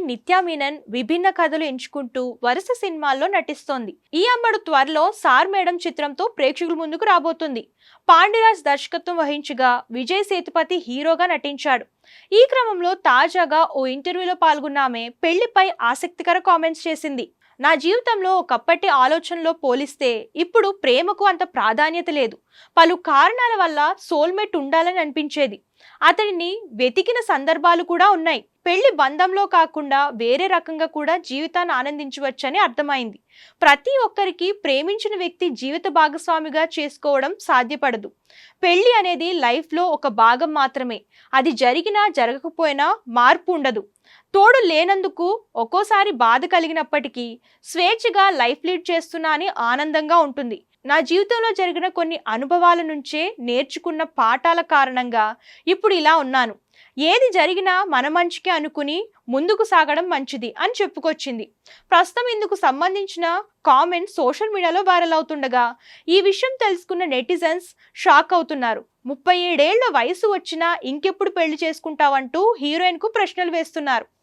నిత్యా మీనన్ విభిన్న కథలు ఎంచుకుంటూ వరుస సినిమాల్లో నటిస్తోంది. ఈ అమ్మడు త్వరలో సార్ మేడం చిత్రంతో ప్రేక్షకుల ముందుకు రాబోతుంది. పాండిరాజ్ దర్శకత్వం వహించగా విజయ్ సేతుపతి హీరోగా నటించాడు. ఈ క్రమంలో తాజాగా ఓ ఇంటర్వ్యూలో పాల్గొన్న ఆమె పెళ్లిపై ఆసక్తికర కామెంట్స్ చేసింది. నా జీవితంలో ఒకప్పటి ఆలోచనలో పోలిస్తే ఇప్పుడు ప్రేమకు అంత ప్రాధాన్యత లేదు. పలు కారణాల వల్ల సోల్మేట్ ఉండాలని అనిపించేది. అతడిని వెతికిన సందర్భాలు కూడా ఉన్నాయి. పెళ్లి బంధంలో కాకుండా వేరే రకంగా కూడా జీవితాన్ని ఆనందించవచ్చని అర్థమైంది. ప్రతి ఒక్కరికి ప్రేమించిన వ్యక్తి జీవిత భాగస్వామిగా చేసుకోవడం సాధ్యపడదు. పెళ్లి అనేది లైఫ్లో ఒక భాగం మాత్రమే. అది జరిగినా జరగకపోయినా మార్పు ఉండదు. తోడు లేనందుకు ఒక్కోసారి బాధ కలిగినప్పటికీ స్వేచ్ఛగా లైఫ్ లీడ్ చేస్తున్నా అని ఆనందంగా ఉంటుంది. నా జీవితంలో జరిగిన కొన్ని అనుభవాల నుంచే నేర్చుకున్న పాఠాల కారణంగా ఇప్పుడు ఇలా ఉన్నాను. ఏది జరిగినా మన మంచికే అనుకుని ముందుకు సాగడం మంచిది అని చెప్పుకొచ్చింది. ప్రస్తుతం ఇందుకు సంబంధించిన కామెంట్స్ సోషల్ మీడియాలో వైరల్ అవుతుండగా ఈ విషయం తెలుసుకున్న నెటిజన్స్ షాక్ అవుతున్నారు. 37 ఏళ్ల వయసు వచ్చినా ఇంకెప్పుడు పెళ్లి చేసుకుంటావంటూ హీరోయిన్ కు ప్రశ్నలు వేస్తున్నారు.